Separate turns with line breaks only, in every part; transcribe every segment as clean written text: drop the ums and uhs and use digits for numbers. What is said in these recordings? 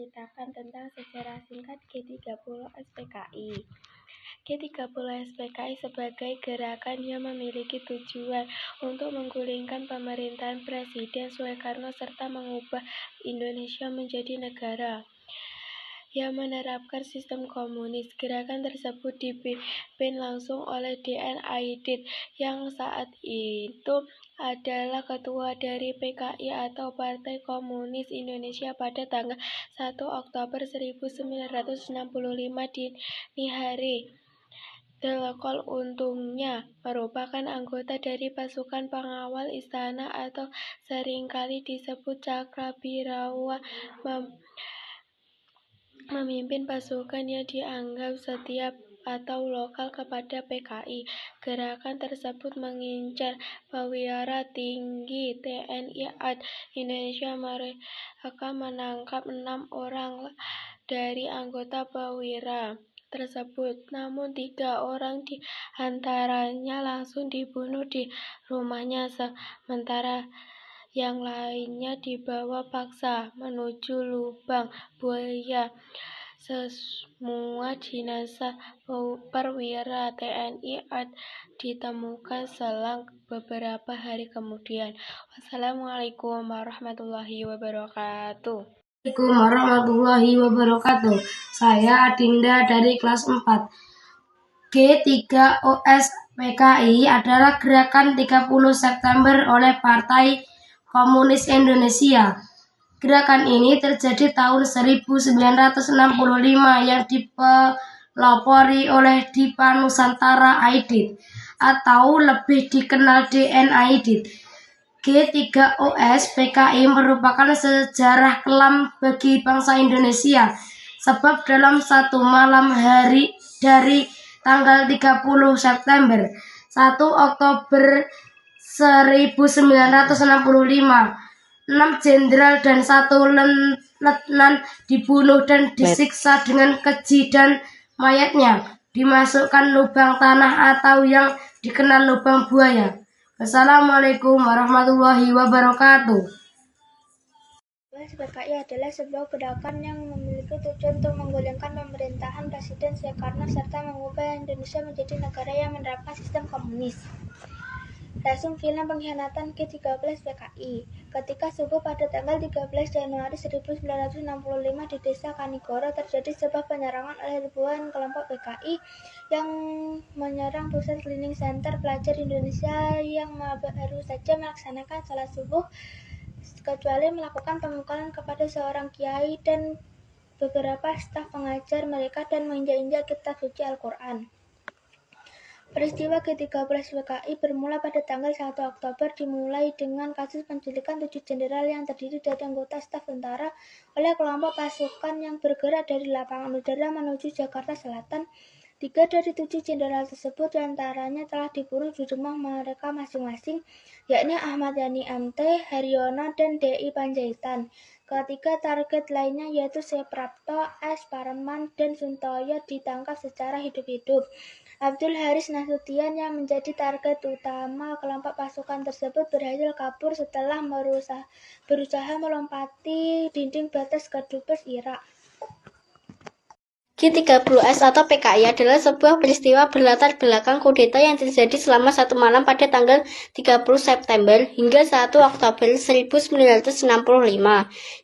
menceritakan tentang sejarah singkat G30 SPKI. G30 SPKI sebagai gerakan yang memiliki tujuan untuk menggulingkan pemerintahan Presiden Soekarno serta mengubah Indonesia menjadi negara yang menerapkan sistem komunis. Gerakan tersebut dipimpin langsung oleh D.N. Aidit yang saat itu adalah ketua dari PKI atau Partai Komunis Indonesia pada tanggal 1 Oktober 1965 dini hari. Delokol untungnya merupakan anggota dari pasukan pengawal istana atau seringkali disebut Cakrawirawa, memimpin pasukan yang dianggap setia atau lokal kepada PKI. Gerakan tersebut mengincar perwira tinggi TNI AD Indonesia. Mereka menangkap 6 orang dari anggota perwira tersebut, namun 3 orang di antaranya langsung dibunuh di rumahnya, sementara yang lainnya dibawa paksa menuju lubang buaya. Semua jenazah perwira TNI AD ditemukan selang beberapa hari kemudian. Wassalamualaikum warahmatullahi wabarakatuh.
Assalamualaikum warahmatullahi wabarakatuh. Saya Adinda dari kelas 4. G30 PKI adalah gerakan 30 September oleh Partai Komunis Indonesia. Gerakan ini terjadi tahun 1965 yang dipelopori oleh Dipa Nusantara Aidit atau lebih dikenal D.N. Aidit. G30 PKI merupakan sejarah kelam bagi bangsa Indonesia, sebab dalam satu malam hari dari tanggal 30 September 1 Oktober 1965, 6 jenderal dan 1 letnan dibunuh dan disiksa dengan keji dan mayatnya dimasukkan lubang tanah atau yang dikenal lubang buaya. Assalamualaikum warahmatullahi wabarakatuh.
SPKI adalah sebuah gerakan yang memiliki tujuan untuk menggulingkan pemerintahan Presiden Soekarno serta mengubah Indonesia menjadi negara yang menerapkan sistem komunis. Resume film pengkhianatan G30 SPKI. Ketika subuh pada tanggal 13 Januari 1965 di Desa Kanigoro terjadi sebuah penyerangan oleh ribuan kelompok PKI yang menyerang pusat cleaning center pelajar Indonesia yang baru saja melaksanakan salat subuh, kecuali melakukan pemukulan kepada seorang kiai dan beberapa staf pengajar mereka dan menginjak-injak kitab suci Al-Quran. Peristiwa G30 PKI bermula pada tanggal 1 Oktober dimulai dengan kasus penculikan 7 jenderal yang terdiri dari anggota staf tentara oleh kelompok pasukan yang bergerak dari lapangan udara menuju Jakarta Selatan. 3 dari 7 jenderal tersebut diantaranya telah dibunuh di rumah mereka masing-masing, yakni Ahmad Yani MT, Haryono, dan D.I. Panjaitan. Ketiga target lainnya yaitu Suprapto, S. Parman, dan Suntoyo ditangkap secara hidup-hidup. Abdul Haris Nasution yang menjadi target utama kelompok pasukan tersebut berhasil kabur setelah berusaha melompati dinding batas Kedubes Irak.
G30S atau PKI adalah sebuah peristiwa berlatar belakang kudeta yang terjadi selama satu malam pada tanggal 30 September hingga 1 Oktober 1965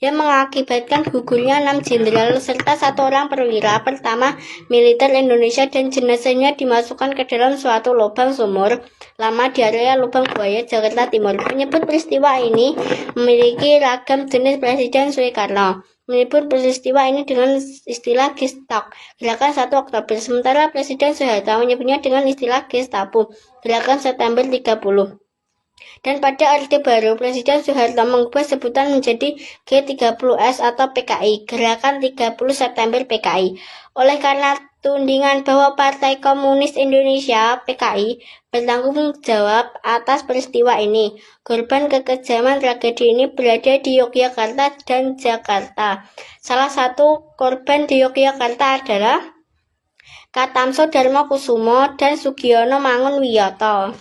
yang mengakibatkan gugurnya 6 jenderal serta 1 orang perwira pertama militer Indonesia dan jenazahnya dimasukkan ke dalam suatu lubang sumur lama di area Lubang Buaya, Jakarta Timur. Menyebut peristiwa ini memiliki ragam jenis Presiden Soekarno. Menyebut peristiwa ini dengan istilah Gestok, Gerakan 1 Oktober, sementara Presiden Soeharto menyebutnya dengan istilah Gestapo, Gerakan September 30. Dan pada Orde Baru, Presiden Soeharto mengubah sebutan menjadi G30S atau PKI, Gerakan 30 September PKI. Oleh karena tudingan bahwa Partai Komunis Indonesia (PKI) bertanggung jawab atas peristiwa ini, korban kekejaman tragedi ini berada di Yogyakarta dan Jakarta. Salah satu korban di Yogyakarta adalah Katamso Darmakusumo dan Sugiono Mangunwiyoto.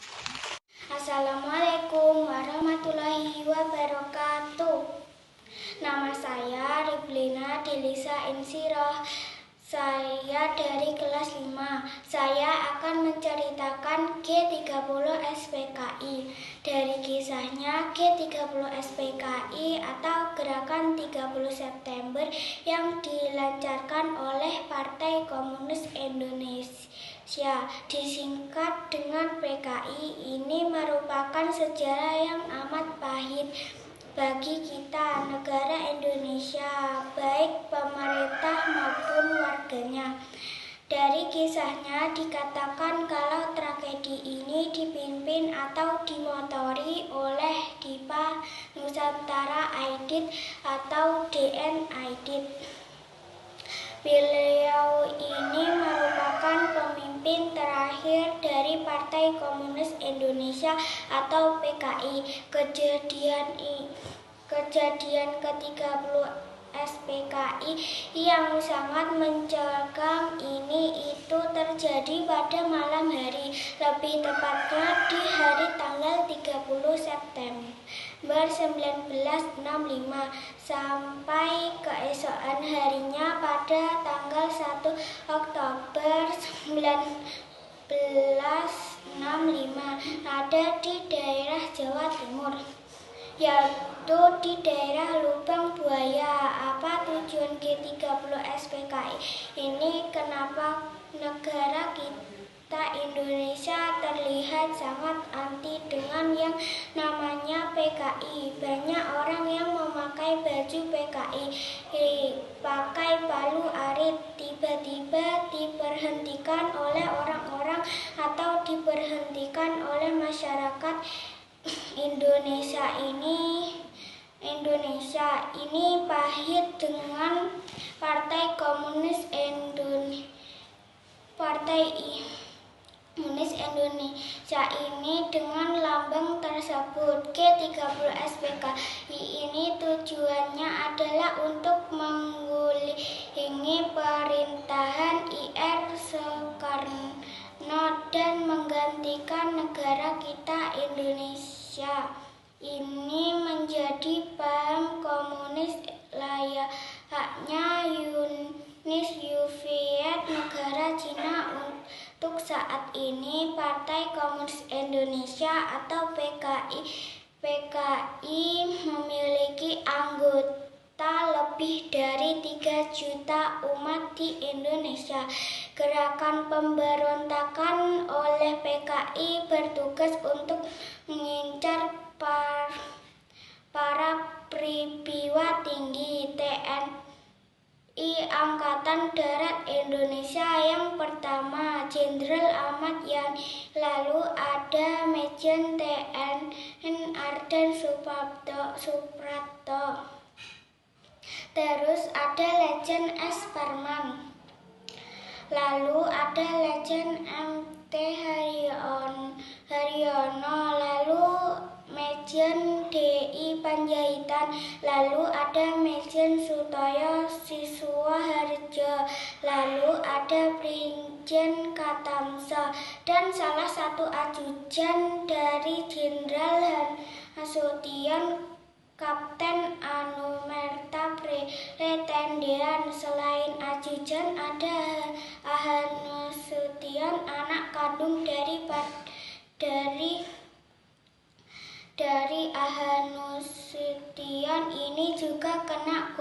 Assalamualaikum warahmatullahi wabarakatuh. Nama saya Riblina Deli
Putra dari kelas 5. Saya akan menceritakan G30 SPKI. Dari kisahnya, G30 SPKI atau Gerakan 30 September yang dilancarkan oleh Partai Komunis Indonesia, disingkat dengan PKI, ini merupakan sejarah yang amat pahit bagi kita, negara Indonesia, baik pemerintah maupun warganya. Dari kisahnya dikatakan kalau tragedi ini dipimpin atau dimotori oleh Dipa Nusantara Aidit atau DN Aidit. Beliau ini merupakan pemimpin terakhir dari Partai Komunis Indonesia atau PKI. Kejadian ke-30 SPKI yang sangat mencengangkan ini itu terjadi pada malam hari, lebih tepatnya di hari tanggal 30 September 1965 sampai keesokan harinya pada tanggal 1 Oktober 1965 ada di daerah Jawa Timur, yaitu di daerah Lubang Buaya. Apa tujuan G30 SPKI ini? Kenapa negara kita Indonesia terlihat sangat anti dengan yang namanya PKI? Banyak orang yang memakai baju PKI, pakai palu arit, tiba-tiba diberhentikan oleh orang-orang atau diberhentikan oleh masyarakat Indonesia ini pahit dengan Partai Komunis Indonesia ini dengan lambang tersebut. G30 SPKI ini tujuannya adalah untuk menggulingi pemerintahan IR Soekarno dan menggantikan negara kita Indonesia ini menjadi paham komunis layaknya Uni Soviet negara Cina. Untuk saat ini Partai Komunis Indonesia atau PKI memiliki anggota lebih dari 3 juta umat di Indonesia. Gerakan pemberontakan oleh PKI bertugas untuk mengincar para perwira tinggi TNI Angkatan Darat Indonesia yang pertama, Jenderal Ahmad Yani. Lalu ada Majen TNI Ardan Supratto. Terus ada Lejen S. Parman. Lalu ada Lejen MT Haryono. Lalu Majen DI Panjaitan. Lalu ada Majen Sutoyo Siswoharjo. Lalu ada Brigjen Katamso dan salah satu ajudan dari Jenderal Nasution, Kapten Anumerta Pretendian. Selain ajudan ada Nasution, anak kandung dari Nasution ini juga kena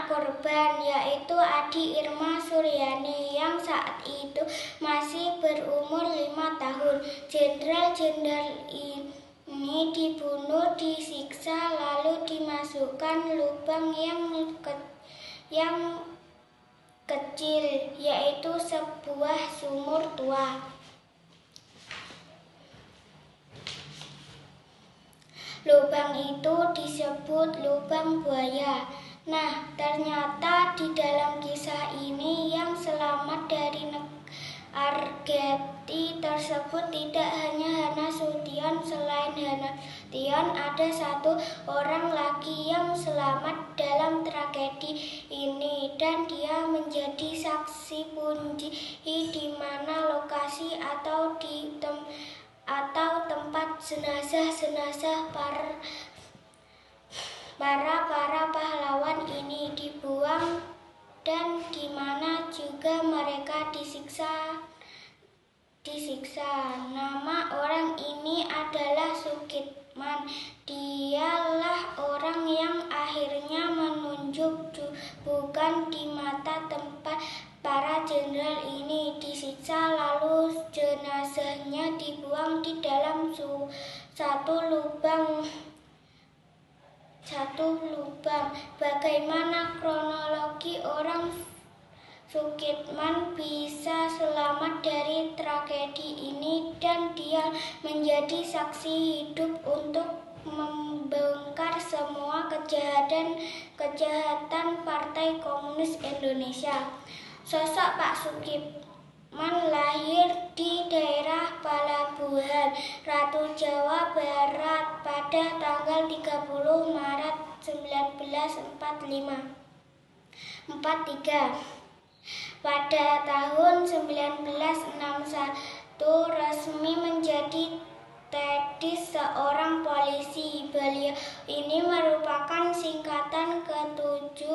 korban, yaitu Adi Irma Suryani yang saat itu masih berumur 5 tahun. Jenderal ini dibunuh, disiksa, lalu dimasukkan lubang yang kecil, yaitu sebuah sumur tua. Lubang itu disebut lubang buaya. Nah, ternyata di dalam kisah ini yang selamat dari Argeti tersebut tidak hanya Nasution. Selain Nasution, ada satu orang lagi yang selamat dalam tragedi ini, dan dia menjadi saksi kunci di mana lokasi atau tempat jenazah para pahlawan ini dibuang juga mereka disiksa. Nama orang ini adalah Sukitman. Dialah orang yang akhirnya menunjuk bukan di mata tempat para jenderal ini disiksa, lalu jenazahnya dibuang di dalam satu lubang. Bagaimana kronologi orang Sukitman bisa selamat dari tragedi ini dan dia menjadi saksi hidup untuk membongkar semua kejahatan Partai Komunis Indonesia. Sosok Pak Sukitman lahir di daerah Palabuhan Ratu, Jawa Barat pada tanggal 30 Maret 1943. Pada tahun 1961 resmi menjadi teknis seorang polisi. Beliau ini merupakan singkatan ke-7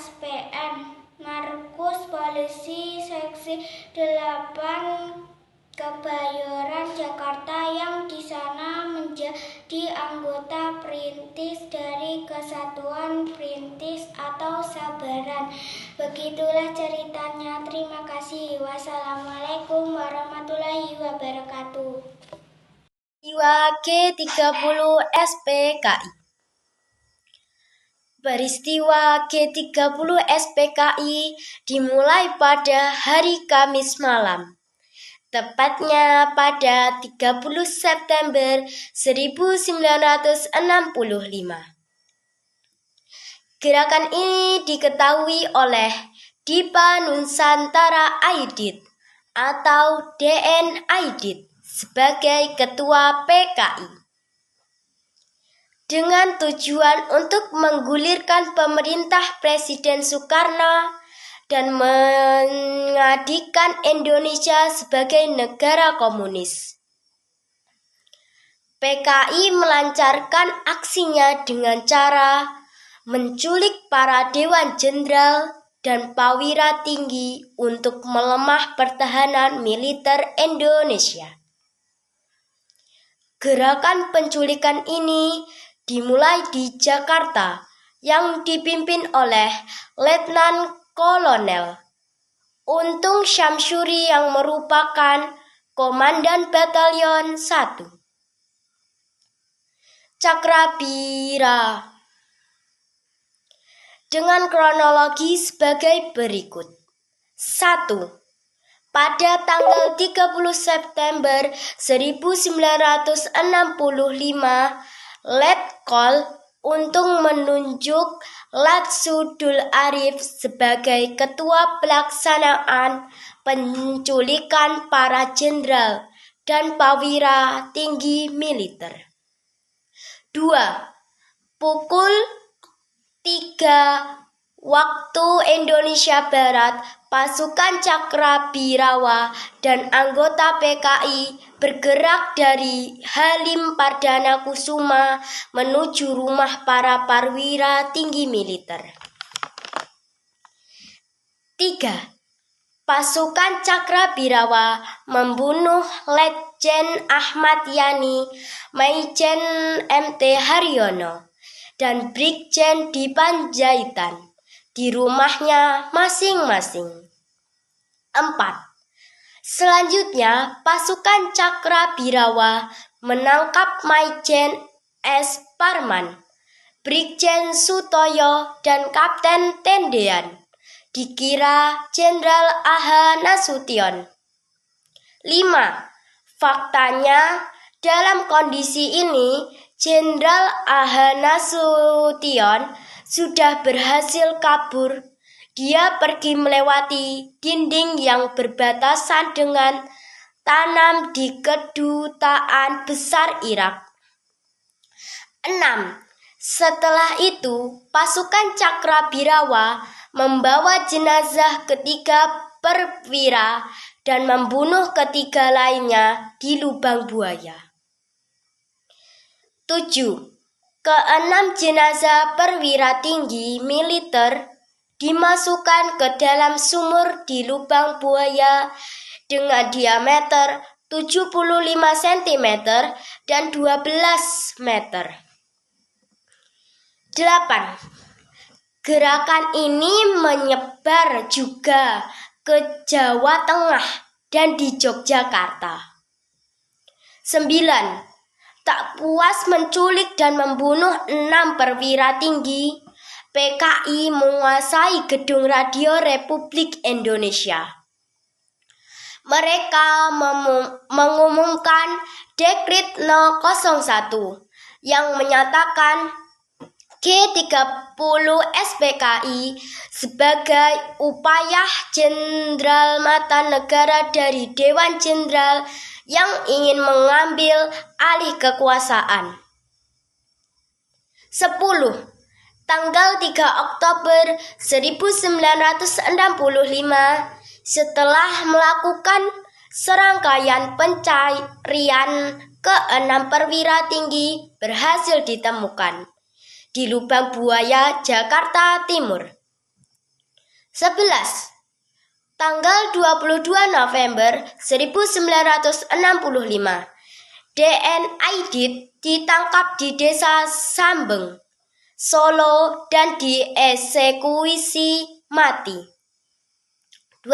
SPN, Markus Polisi Seksi 8 Kebayoran, Jakarta, yang di sana menjadi anggota perintis dari Kesatuan Perintis atau Sabaran. Begitulah ceritanya. Terima kasih. Wassalamualaikum warahmatullahi wabarakatuh.
Peristiwa G30 SPKI. Peristiwa G30 SPKI dimulai pada hari Kamis malam, tepatnya pada 30 September 1965. Gerakan ini diketahui oleh Dipa Nusantara Aidit atau DN Aidit sebagai Ketua PKI, dengan tujuan untuk menggulirkan pemerintah Presiden Soekarno dan mengadikan Indonesia sebagai negara komunis. PKI melancarkan aksinya dengan cara menculik para dewan jenderal dan perwira tinggi untuk melemah pertahanan militer Indonesia. Gerakan penculikan ini dimulai di Jakarta yang dipimpin oleh Letnan Kolonel Untung Syamsuri yang merupakan Komandan Batalion 1. Cakrabira dengan kronologi sebagai berikut. 1. Pada tanggal 30 September 1965, Letkol Untung menunjuk Latsudul Arif sebagai ketua pelaksanaan penculikan para jenderal dan perwira tinggi militer. 2. Pukul 3 waktu Indonesia Barat, pasukan Cakrabirawa dan anggota PKI bergerak dari Halim Perdana Kusuma menuju rumah para perwira tinggi militer. 3. Pasukan Cakrabirawa membunuh Letjen Ahmad Yani, Maijen MT Haryono, dan Brigjen Dipanjaitan di rumahnya masing-masing. 4. Selanjutnya, pasukan Cakrabirawa menangkap Maijen S. Parman, Brigjen Sutoyo, dan Kapten Tendean, dikira Jenderal A.H. Nasution. 5. Faktanya, dalam kondisi ini, Jenderal A.H. Nasution sudah berhasil kabur. Dia pergi melewati dinding yang berbatasan dengan tanam di Kedutaan Besar Irak. 6. Setelah itu, pasukan Cakrabirawa membawa jenazah ketiga perwira dan membunuh ketiga lainnya di lubang buaya. 7. Keenam jenazah perwira tinggi militer
dimasukkan ke dalam sumur di lubang buaya dengan diameter 75 cm dan 12 meter. 8. Gerakan ini menyebar juga ke Jawa Tengah dan di Yogyakarta. 9. Tak puas menculik dan membunuh 6 perwira tinggi, PKI menguasai gedung Radio Republik Indonesia. Mereka mengumumkan Dekrit No. 01 yang menyatakan G30 SPKI sebagai upaya Jenderal Mata Negara dari Dewan Jenderal yang ingin mengambil alih kekuasaan. 10. Tanggal 3 Oktober 1965, setelah melakukan serangkaian pencarian ke-6 perwira tinggi berhasil ditemukan di Lubang Buaya, Jakarta Timur. 11. Tanggal 22 November 1965, DN Aidit ditangkap di Desa Sambeng, Solo dan dieksekusi mati. 12.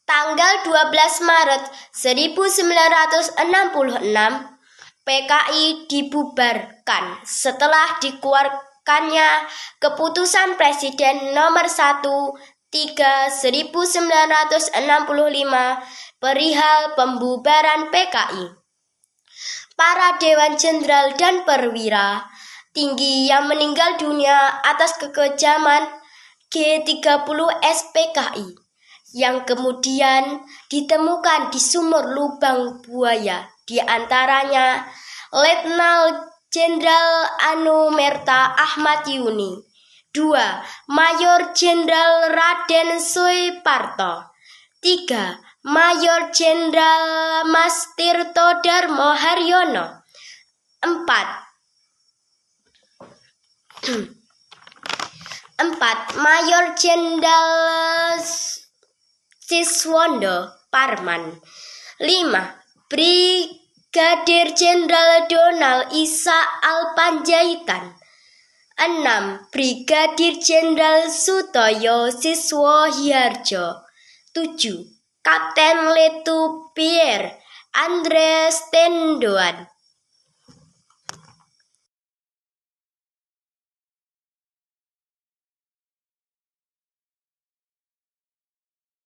Tanggal 12 Maret 1966, PKI dibubarkan setelah dikeluarkannya Keputusan Presiden Nomor 13/1965 perihal pembubaran PKI. Para Dewan Jenderal dan perwira tinggi yang meninggal dunia atas kekejaman G30 SPKI yang kemudian ditemukan di sumur lubang buaya, di antaranya Letnan Jenderal Anumerta Ahmad Yuni. 2. Mayor Jenderal Raden Soeparto. 3. Mayor Jenderal Mas Tirto Darmo Haryono. 4. Mayor Jenderal Siswondo Parman. 5. Brigadir Jenderal Donald Isa Alpanjaitan. 6. Brigadir Jenderal Sutoyo Siswohiarjo. 7. Kapten Letu Pierre Andreas Tendoan.